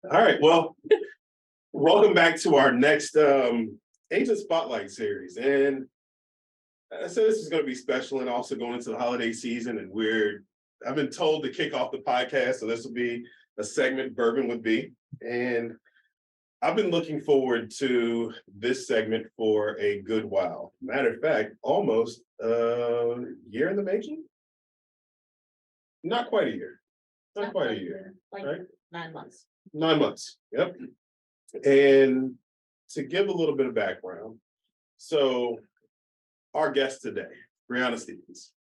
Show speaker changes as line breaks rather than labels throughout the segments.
All right. Well, welcome back to our next Agent Spotlight series. And so this is going to be special and also going into the holiday season. And I've been told to kick off the podcast. So this will be a segment, Bourbon with B. And I've been looking forward to this segment for a good while. Matter of fact, almost a year in the making. Not quite a year. Not quite a year.
Like
right?
9 months.
9 months. Yep. And to give a little bit of background, so our guest today, Briana Stevens,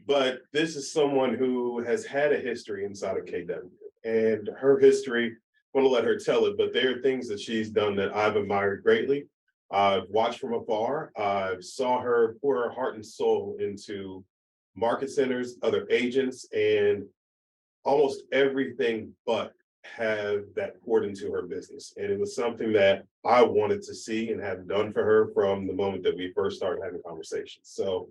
but this is someone who has had a history inside of KW, and her history, I want to let her tell it, but there are things that she's done that I've admired greatly. I've watched from afar. I saw her pour her heart and soul into market centers, other agents, and almost everything but have that poured into her business. And it was something that I wanted to see and have done for her from the moment that we first started having conversations. So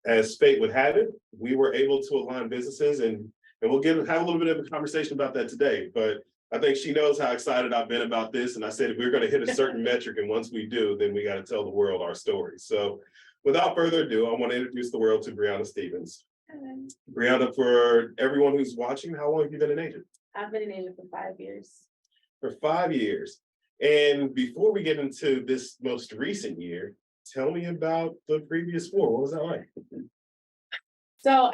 as fate would have it, we were able to align businesses, and we'll have a little bit of a conversation about that today. But I think she knows how excited I've been about this. And I said, if we're going to hit a certain metric, and once we do, then we got to tell the world our story. So without further ado, I want to introduce the world to Briana Stevens.
Hello.
Briana, for everyone who's watching, how long have you been an agent?
I've been an agent for 5 years.
For 5 years. And before we get into this most recent year, tell me about the previous 4. What was that like?
So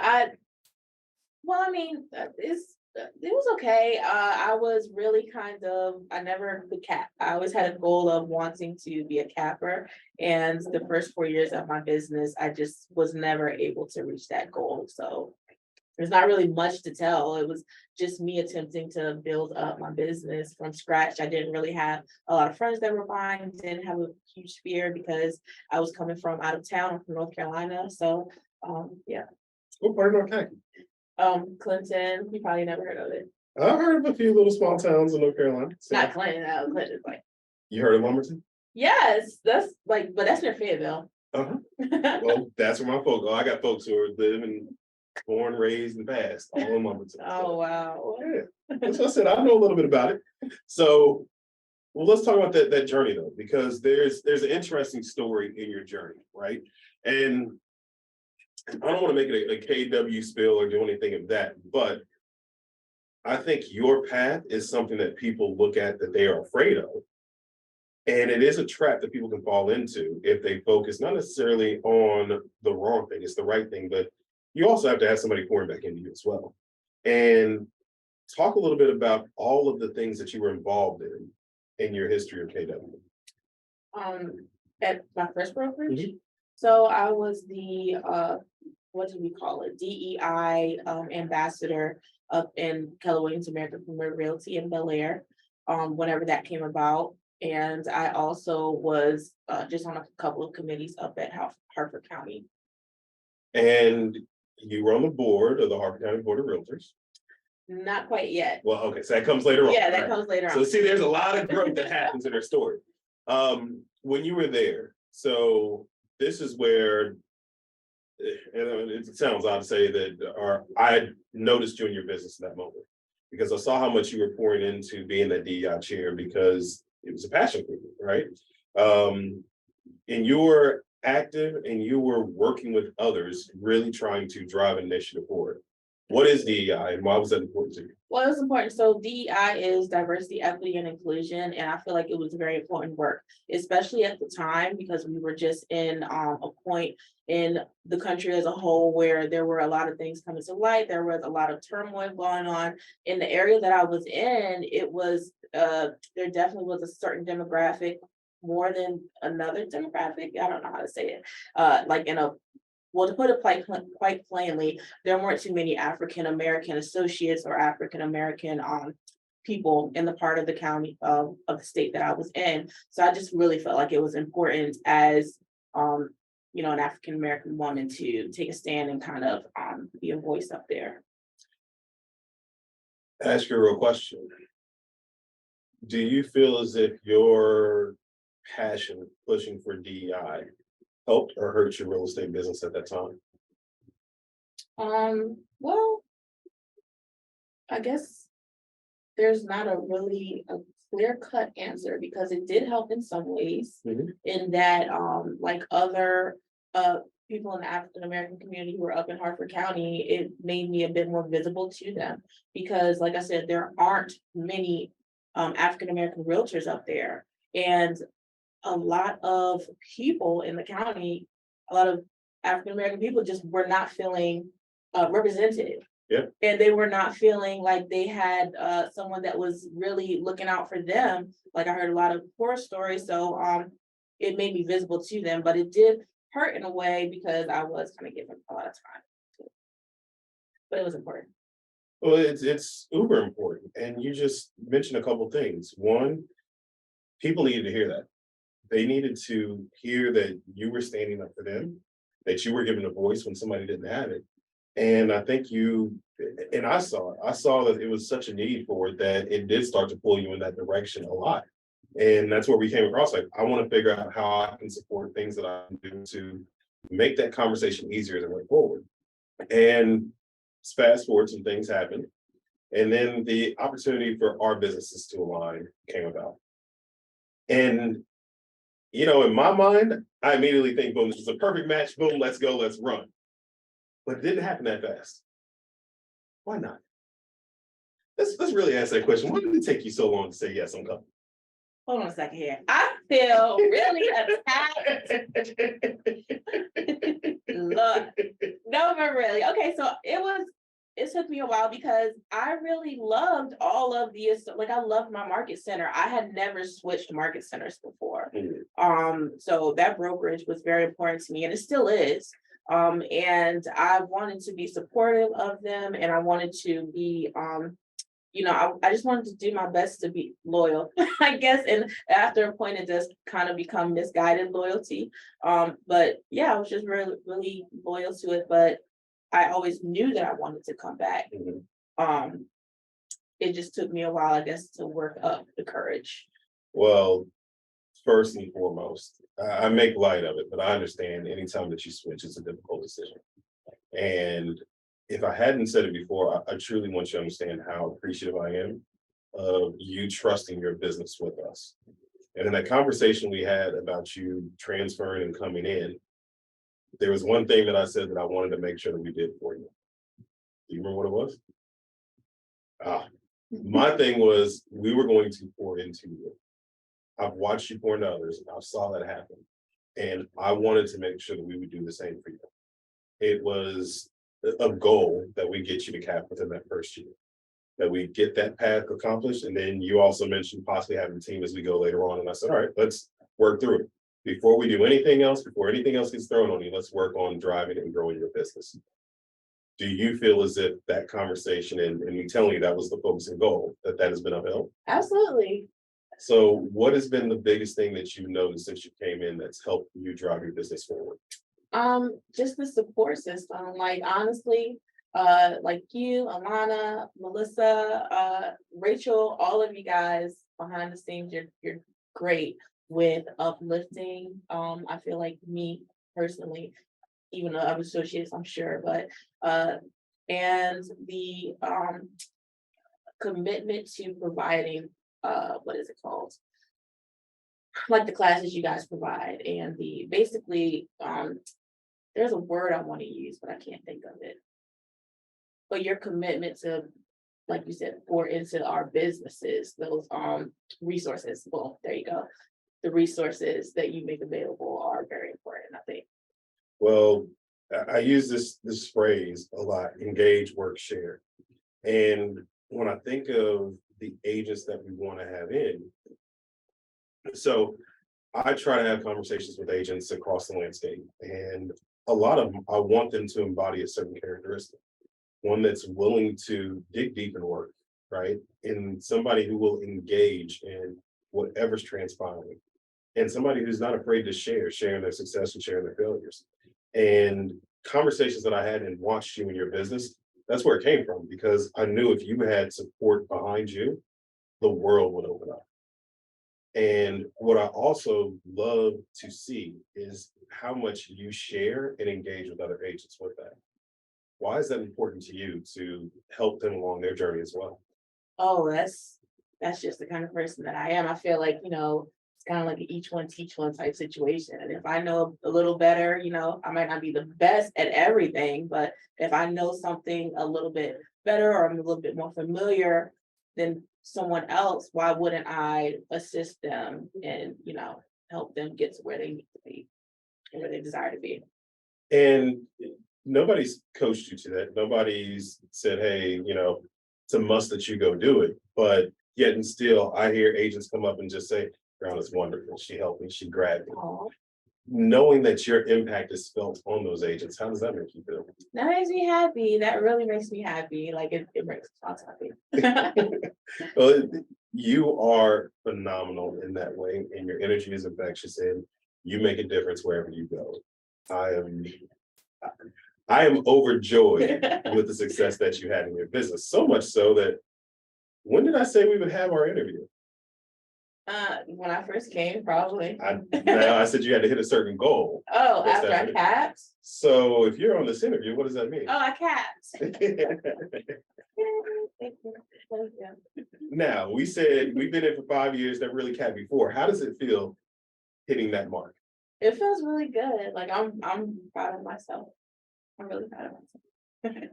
it was okay. I was really I never could cap. I always had a goal of wanting to be a capper. And the first 4 years of my business, I just was never able to reach that goal. So there's not really much to tell. It was just me attempting to build up my business from scratch. I didn't really have a lot of friends that were buying, didn't have a huge fear because I was coming from out of town. I'm from North Carolina. So yeah.
What part of North Carolina?
Clinton, you probably never heard of it.
I've heard of a few little small towns in North Carolina. So
Not Clinton, Clinton's like.
You heard of Lumberton?
Yes, that's but that's near Fayetteville.
Well, that's where my folks are. I got folks who are living, born, raised, and passed all in Lumberton.
Oh wow.
Yeah. That's what I said. I know a little bit about it. So well, let's talk about that journey though, because there's an interesting story in your journey, right? And I don't want to make it a KW spill or do anything of that, but I think your path is something that people look at that they are afraid of. And it is a trap that people can fall into if they focus not necessarily on the wrong thing, it's the right thing, but you also have to have somebody pouring back into you as well. And talk a little bit about all of the things that you were involved in your history of KW.
At my first brokerage.
Mm-hmm.
So I was the what do we call it? DEI ambassador up in Keller Williams American Premier Realty in Bel Air, whenever that came about. And I also was just on a couple of committees up at Harford County.
And you were on the board of the Harford County Board of Realtors.
Not quite yet.
Well, okay, so that comes later on.
Yeah, that comes later on.
So see, there's a lot of growth that happens in her story. When you were there, so this is where, and it sounds odd to say that, I noticed you in your business in that moment, because I saw how much you were pouring into being that DEI chair, because it was a passion for you, right? And you were active and you were working with others, really trying to drive an initiative forward. What is DEI and why was that important to you?
Well, it was important. So DEI is diversity, equity, and inclusion. And I feel like it was very important work, especially at the time, because we were just in a point in the country as a whole where there were a lot of things coming to light. There was a lot of turmoil going on. In the area that I was in, it was, there definitely was a certain demographic more than another demographic. I don't know how to say it. Well, to put it quite plainly, there weren't too many African American associates or African American people in the part of the county of the state that I was in. So I just really felt like it was important as an African American woman to take a stand and kind of be a voice up there.
Ask you a real question. Do you feel as if your passion pushing for DEI helped or hurt your real estate business at that time?
Well, I guess there's not a really a clear-cut answer because it did help in some ways.
Mhm.
In that, like other people in the African American community who are up in Hartford County, it made me a bit more visible to them. Because like I said, there aren't many African American realtors up there. And a lot of people in the county, a lot of African American people just were not feeling represented.
Yeah.
And they were not feeling like they had someone that was really looking out for them. Like I heard a lot of horror stories, so it made me visible to them, but it did hurt in a way because I was kind of giving a lot of time to it. But it was important.
Well, it's uber important, and you just mentioned a couple things. One, people needed to hear that. They needed to hear that you were standing up for them, that you were giving a voice when somebody didn't have it. And I think and I saw it. I saw that it was such a need for it that it did start to pull you in that direction a lot. And that's where we came across. Like, I want to figure out how I can support things that I can do to make that conversation easier as I went forward. And fast forward, some things happened. And then the opportunity for our businesses to align came about. And in my mind, I immediately think, boom, this is a perfect match. Boom, let's go, let's run. But it didn't happen that fast. Why not? Let's really ask that question. Why did it take you so long to say yes, I'm coming?
Hold on a second here. I feel really attacked. Look, no, but really. Okay, so it took me a while because I really loved all of the, like I loved my market center. I had never switched market centers before. So that brokerage was very important to me, and it still is. And I wanted to be supportive of them, and I wanted to be I just wanted to do my best to be loyal, I guess. And after a point, it does kind of become misguided loyalty. But yeah, I was just really, really loyal to it. But I always knew that I wanted to come back. Um, it just took me a while, I guess, to work up the courage.
Well, first and foremost, I make light of it, but I understand anytime that you switch, it's a difficult decision. And if I hadn't said it before, I truly want you to understand how appreciative I am of you trusting your business with us. And in that conversation we had about you transferring and coming in, there was one thing that I said that I wanted to make sure that we did for you. Do you remember what it was? My thing was we were going to pour into you. I've watched you pour into others, and I saw that happen. And I wanted to make sure that we would do the same for you. It was a goal that we get you to cap within that first year, that we get that path accomplished. And then you also mentioned possibly having a team as we go later on. And I said, all right, let's work through it. Before we do anything else, before anything else gets thrown on you, let's work on driving and growing your business. Do you feel as if that conversation and me telling you that was the focus and goal, that has been upheld?
Absolutely.
So what has been the biggest thing that you noticed since you came in that's helped you drive your business forward?
Just the support system. Like honestly, like you, Alana, Melissa, Rachel, all of you guys behind the scenes, you're great with uplifting. I feel like me personally, even though I'm associates, I'm sure, but and the commitment to providing what is it called? Like the classes you guys provide and the basically there's a word I want to use, but I can't think of it. But your commitment to, like you said, pour into our businesses, those resources. Well, there you go. The resources that you make available are very important, I think.
Well, I use this phrase a lot: engage, work, share. And when I think of the agents that we want to have in, so I try to have conversations with agents across the landscape, and a lot of them, I want them to embody a certain characteristic, one that's willing to dig deep and work, right? And somebody who will engage in whatever's transpiring, and somebody who's not afraid to sharing their success and sharing their failures. And conversations that I had and watched you in your business, that's where it came from, because I knew if you had support behind you, the world would open up. And what I also love to see is how much you share and engage with other agents with that. Why is that important to you to help them along their journey as well?
Oh, that's just the kind of person that I am. I feel like, it's kind of like an each one teach one type situation. And if I know a little better, I might not be the best at everything, but if I know something a little bit better or I'm a little bit more familiar than someone else, why wouldn't I assist them and, help them get to where they need to be and where they desire to be?
And nobody's coached you to that. Nobody's said, hey, it's a must that you go do it. But yet and still, I hear agents come up and just say, Brown is wonderful. She helped me. She grabbed me.
Aw,
Knowing that your impact is felt on those agents, how does that make you feel?
that makes me happy. That really makes me happy. Like it makes us happy.
Well, you are phenomenal in that way, and your energy is infectious, and you make a difference wherever you go. I am I am overjoyed with the success that you had in your business. So much so that when did I say we would have our interview?
When I first came, probably.
Now I said you had to hit a certain goal.
Oh,
What's
after
that?
I capped?
So if you're on this interview, what does that mean?
Oh, I capped. Thank you. Thank you.
Now we said we've been in for 5 years. That really capped before. How does it feel hitting that mark?
It feels really good. Like I'm proud of myself. I'm really proud of myself.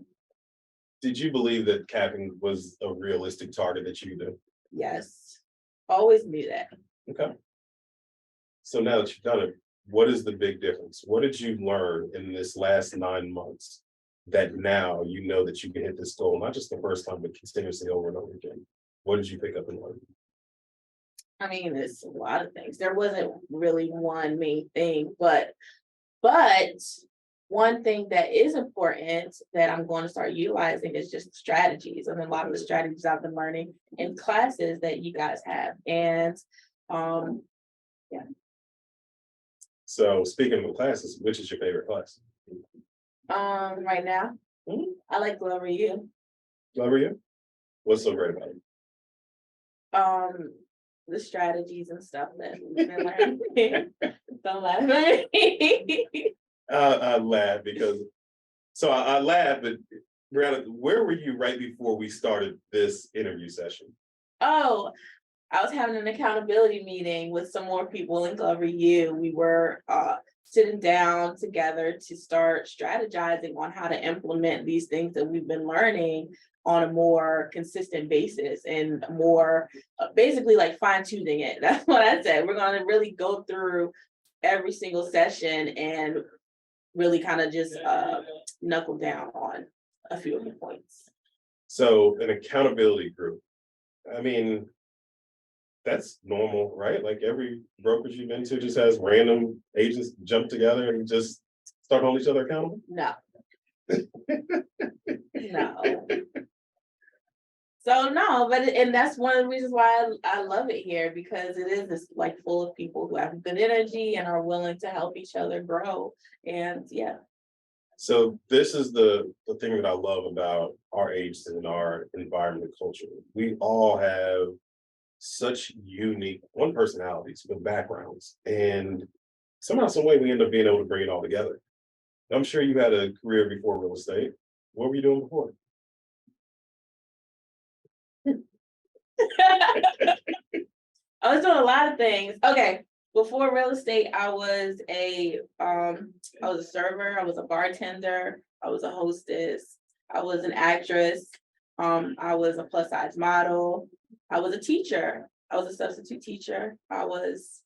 Did you believe that capping was a realistic target that you could do?
Yes. Always knew that.
Okay. So now that you've done it, what is the big difference? What did you learn in this last 9 months that now you know that you can hit this goal, not just the first time, but continuously over and over again? What did you pick up and learn?
I mean, it's a lot of things. There wasn't really one main thing, but one thing that is important that I'm going to start utilizing is just strategies. And a lot of the strategies I've been learning in classes that you guys have. And yeah.
So speaking of classes, which is your favorite class?
Right now, I like Glover U.
Glover you? What's so great about it?
The strategies and stuff that we've been learning. Don't laugh at me.
I laugh because I laugh, but Brianna, where were you right before we started this interview session?
Oh, I was having an accountability meeting with some more people in Glover U. We were sitting down together to start strategizing on how to implement these things that we've been learning on a more consistent basis and more basically like fine tuning it. That's what I said. We're going to really go through every single session and really kind of just knuckle down on a few of the points.
So an accountability group. I mean, that's normal, right? Like every brokerage you've been to just has random agents jump together and just start holding each other accountable.
No. No. So no, and that's one of the reasons why I love it here, because it is this like full of people who have good energy and are willing to help each other grow. And yeah.
So this is the thing that I love about our agents and our environment and culture. We all have such unique personalities, but backgrounds. And somehow, some way we end up being able to bring it all together. I'm sure you had a career before real estate. What were you doing before?
I was doing a lot of things. Okay. Before real estate, I was a server, I was a bartender, I was a hostess, I was an actress, I was a plus size model, I was a teacher, I was a substitute teacher, those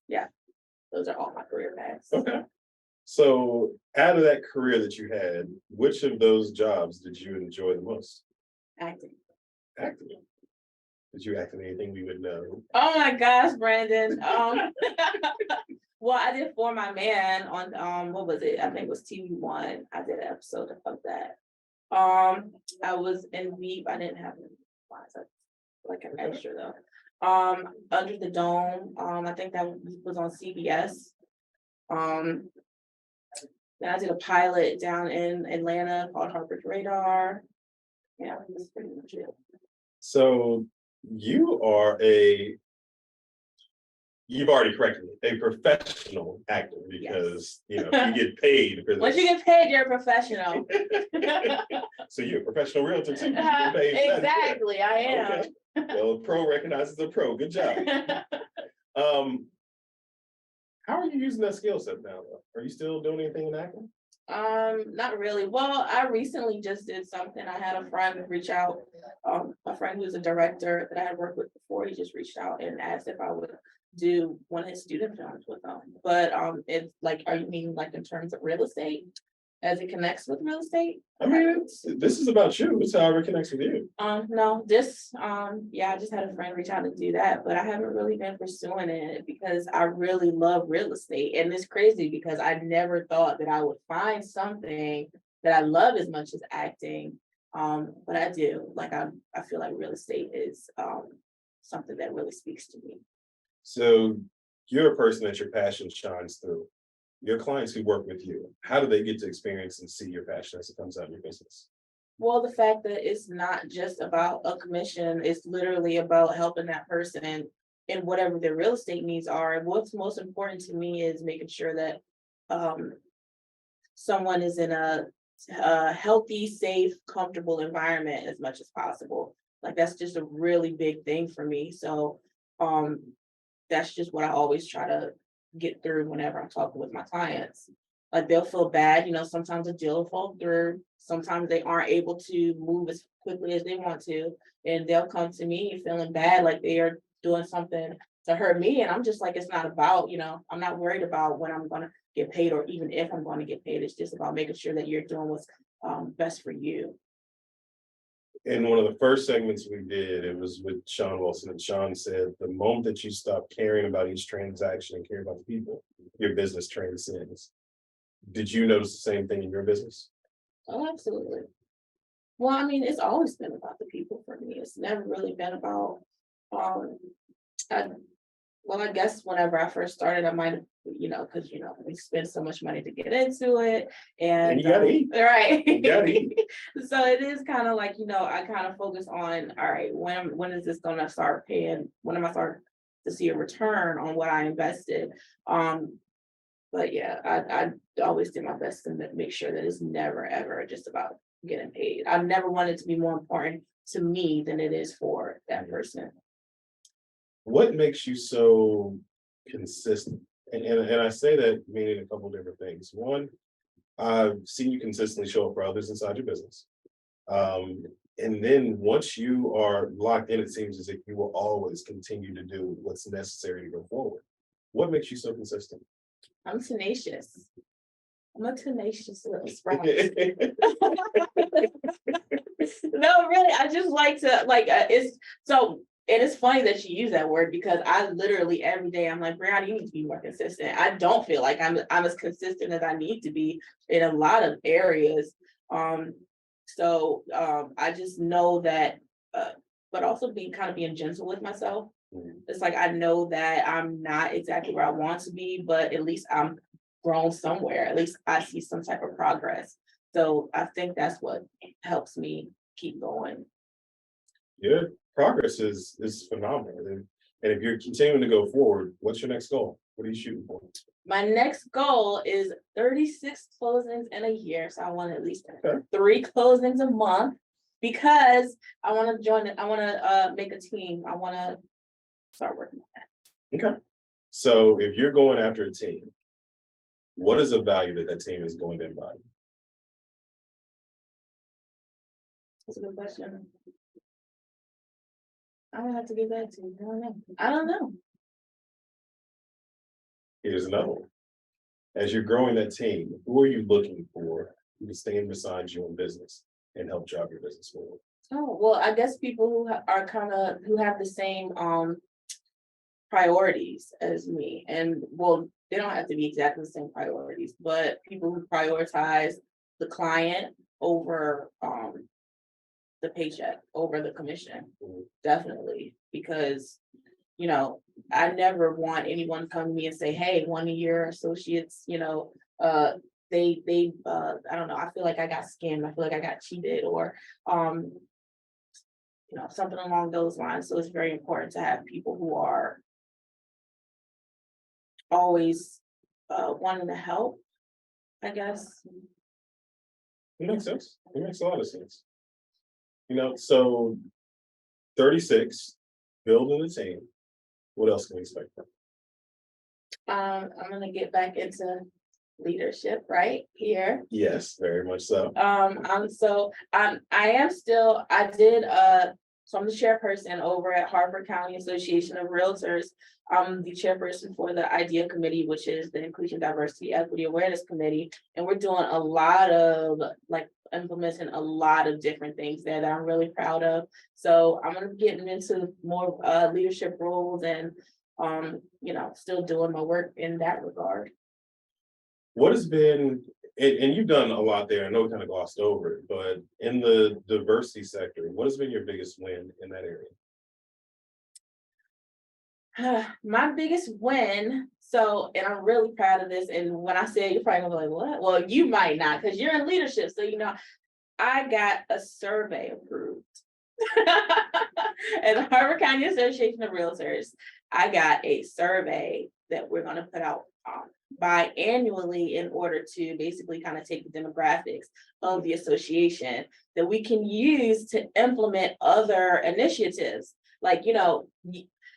are all my career paths.
Okay. So out of that career that you had, which of those jobs did you enjoy the most?
Acting.
Acting. Did you act in anything we would know?
Oh my gosh, Brandon. Well, I did For My Man on what was it? I think it was TV1. I did an episode of that. I was in Veep. I didn't have any lines, like an extra though. Under the Dome. I think that was on CBS. Then I did a pilot down in Atlanta called Harper's Radar. Yeah, that's pretty much it.
So you are You've already corrected me, a professional actor, because, you know, you get paid for
Once you
this.
get paid, you're a professional.
So you're a professional realtor too. You get paid for that as well.
Exactly, I am.
Okay. Well, a pro recognizes a pro. Good job. How are you using that skill set now, though? Are you still doing anything in acting?
Not really. Well, I recently just did something. I had a friend reach out, a friend who's a director that I had worked with before. He just reached out and asked if I would do one of his student films with him. But it's like, are you meaning like in terms of real estate? As it connects with real estate?
I mean, this is about you. It's however it connects with you.
No, yeah, I just had a friend reach out to do that, but I haven't really been pursuing it because I really love real estate. And it's crazy because I never thought that I would find something that I love as much as acting. But I do. Like I feel like real estate is something that really speaks to me.
So you're a person that your passion shines through. Your clients who work with you, how do they get to experience and see your passion as it comes out of your business?
Well, the fact that it's not just about a commission, it's literally about helping that person in whatever their real estate needs are. And what's most important to me is making sure that um, someone is in a healthy, safe, comfortable environment as much as possible. Like that's just a really big thing for me. So um, that's just what I always try to get through whenever I'm talking with my clients. Like they'll feel bad, sometimes a deal will fall through, sometimes they aren't able to move as quickly as they want to, and they'll come to me feeling bad, like they are doing something to hurt me. And I'm just like, it's not about, I'm not worried about when I'm gonna get paid or even if I'm gonna get paid. It's just about making sure that you're doing what's best for you.
In one of the first segments we did, it was with Sean Wilson, and Sean said, the moment that you stop caring about each transaction and care about the people, your business transcends. Did you notice the same thing in your business?
Oh, absolutely. Well, I mean, it's always been about the people for me. It's never really been about, um, I, well, I guess whenever I first started, I might have, because we spend so much money to get into it, and
you gotta eat.
right.
You gotta eat.
So it is kind of like, I kind of focus on, all right, when is this gonna start paying? When am I start to see a return on what I invested? But yeah, I always do my best to make sure that it's never ever just about getting paid. I've never wanted it to be more important to me than it is for that person.
What makes you so consistent? And I say that meaning a couple different things. One, I've seen you consistently show up for others inside your business. And then once you are locked in, it seems as if you will always continue to do what's necessary to go forward. What makes you so consistent?
I'm tenacious. I'm a tenacious little sprout. No, really, I just like to it's so. And it's funny that you use that word because I literally every day I'm like, Briana, you need to be more consistent. I don't feel like I'm as consistent as I need to be in a lot of areas. I just know that, but also being gentle with myself. It's like I know that I'm not exactly where I want to be, but at least I'm grown somewhere. At least I see some type of progress. So I think that's what helps me keep going.
Yeah, progress is phenomenal. And if you're continuing to go forward, what's your next goal? What are you shooting for?
My next goal is 36 closings in a year. So I want at least 3 closings a month because I want to join it. I want to make a team. I want to start working on that.
Okay. So if you're going after a team, what is the value that that team is going to embody?
That's a good question. I would have to give that to you. I don't know.
Here's another one. As you're growing that team, who are you looking for to stand beside you in business and help drive your business forward?
Oh, well, I guess people who who have the same priorities as me. And well, they don't have to be exactly the same priorities, but people who prioritize the client over the paycheck, over the commission. Definitely. Because, I never want anyone to come to me and say, hey, one of your associates, they I don't know, I feel like I got scammed, I feel like I got cheated, or something along those lines. So it's very important to have people who are always wanting to help, I guess.
It makes sense. It makes a lot of sense. So 36, building a team. What else can we expect?
I'm gonna get back into leadership right here.
Yes, very much so.
I am still, so I'm the chairperson over at Harford County Association of Realtors. I'm the chairperson for the IDEA committee, which is the Inclusion, Diversity, Equity Awareness Committee. And we're doing a lot of implementing a lot of different things there that I'm really proud of. So I'm gonna be getting into more leadership roles and still doing my work in that regard.
What has been, and you've done a lot there, I know we kind of glossed over it, but in the diversity sector, what has been your biggest win in that area?
My biggest win, and I'm really proud of this, and when I say it, you're probably gonna be like, what? Well, you might not, because you're in leadership, so I got a survey approved. At the Harford County Association of Realtors, I got a survey that we're gonna put out biannually in order to basically kind of take the demographics of the association that we can use to implement other initiatives.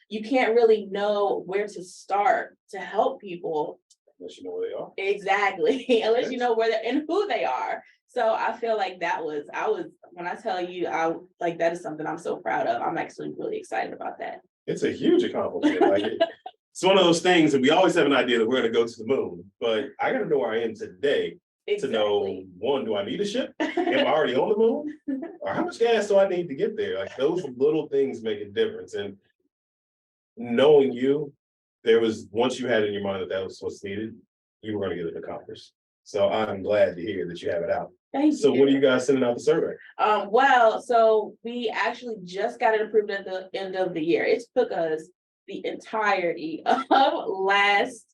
You can't really know where to start to help people
Unless you know where they are.
exactly. Unless you know where they're and who they are. So I feel like when I tell you, that is something I'm so proud of. I'm actually really excited about that.
It's a huge accomplishment. It's one of those things that we always have an idea that we're going to go to the moon, but I got to know where I am today to know, one, do I need a ship? Am I already on the moon? Or how much gas do I need to get there? Those little things make a difference. And knowing once you had in your mind that was what's needed, you were going to get it accomplished. So I'm glad to hear that you have it out.
Thank
you. When are you guys sending out the survey?
So we actually just got it approved at the end of the year. It took us the entirety of last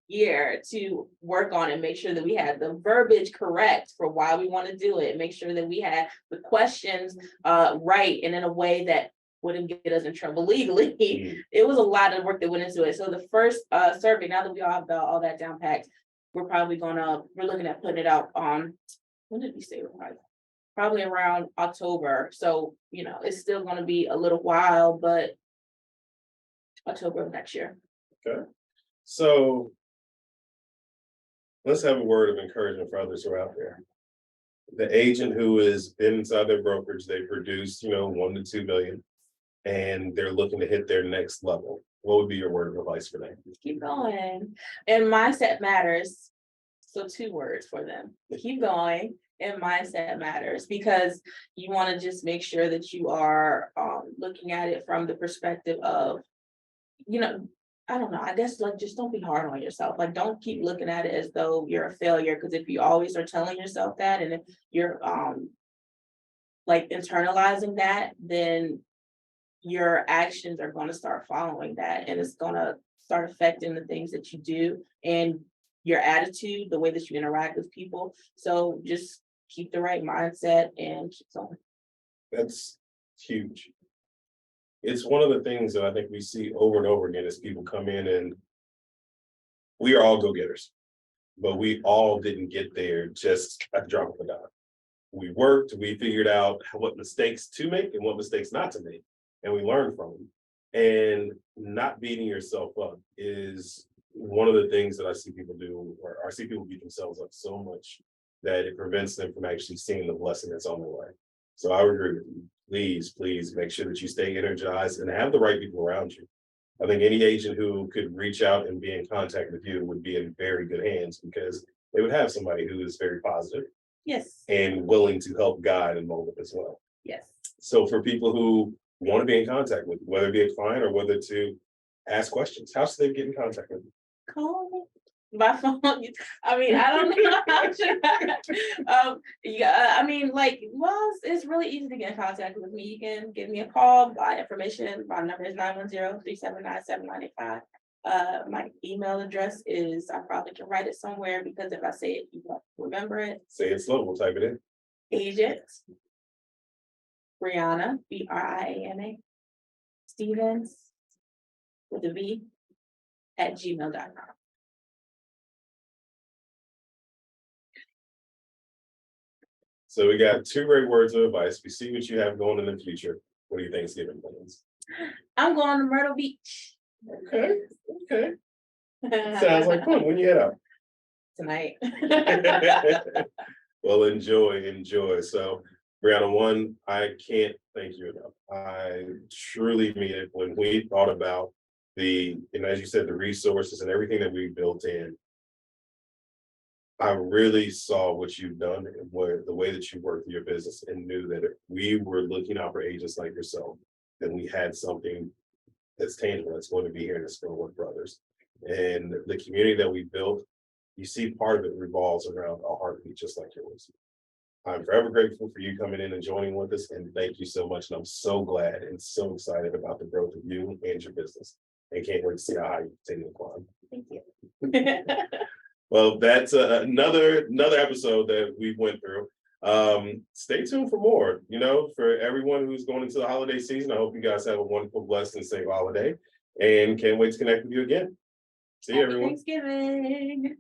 year to work on and make sure that we had the verbiage correct for why we want to do it, make sure that we had the questions right and in a way that wouldn't get us in trouble legally. It was a lot of work that went into it. So the first survey, now that we all have all that down packed, we're looking at putting it out when did we say probably around October. So, it's still going to be a little while, but October of next year.
Okay. So let's have a word of encouragement for others who are out there. The agent who has been inside their brokerage, they produced, 1 to 2 million, and they're looking to hit their next level. What would be your word of advice for them?
Keep going. And mindset matters. So 2 words for them. Keep going. And mindset matters, because you want to just make sure that you are looking at it from the perspective of, I don't know, I guess just don't be hard on yourself. Don't keep looking at it as though you're a failure, because if you always are telling yourself that, and if you're internalizing that, then your actions are going to start following that, and it's going to start affecting the things that you do and your attitude, the way that you interact with people. So just keep the right mindset and keep going.
That's huge. It's one of the things that I think we see over and over again as people come in, and we are all go-getters, but we all didn't get there just at the drop of a dime. We worked, we figured out what mistakes to make and what mistakes not to make, and we learned from them. And not beating yourself up is one of the things that I see people do, or I see people beat themselves up so much that it prevents them from actually seeing the blessing that's on their way. So I would agree with you. Please make sure that you stay energized and have the right people around you. I think any agent who could reach out and be in contact with you would be in very good hands, because they would have somebody who is very positive.
Yes.
And willing to help guide and mold them as well.
Yes.
So for people who want to be in contact with, whether it be a client or whether to ask questions, how should they get in contact with you?
Call me. My phone. I don't know. It's really easy to get in contact with me. You can give me a call. My information, my number is 910-379-7985. My email address is, I probably can write it somewhere, because if I say it, you won't remember it.
Say it slow, we'll type it in.
Agent Briana, Briana, Stevens with a V @gmail.com.
So we got 2 great words of advice. We see what you have going in the future. What are your Thanksgiving plans?
I'm going to Myrtle Beach.
Okay, okay. Sounds like fun. When you head out.
Tonight.
Well, enjoy. So, Brianna, one, I can't thank you enough. I truly mean it. When we thought about as you said, the resources and everything that we built in, I really saw what you've done and the way that you worked your business, and knew that if we were looking out for agents like yourself, then we had something that's tangible that's going to be here and it's going to work for others. And the community that we built, you see, part of it revolves around a heartbeat just like yours. I'm forever grateful for you coming in and joining with us, and thank you so much. And I'm so glad and so excited about the growth of you and your business, and can't wait to see how you continue to climb.
Thank you.
Well, that's another episode that we went through. Stay tuned for more. For everyone who's going into the holiday season, I hope you guys have a wonderful, blessed, and safe holiday, and can't wait to connect with you again. See you,
Happy
everyone.
Thanksgiving.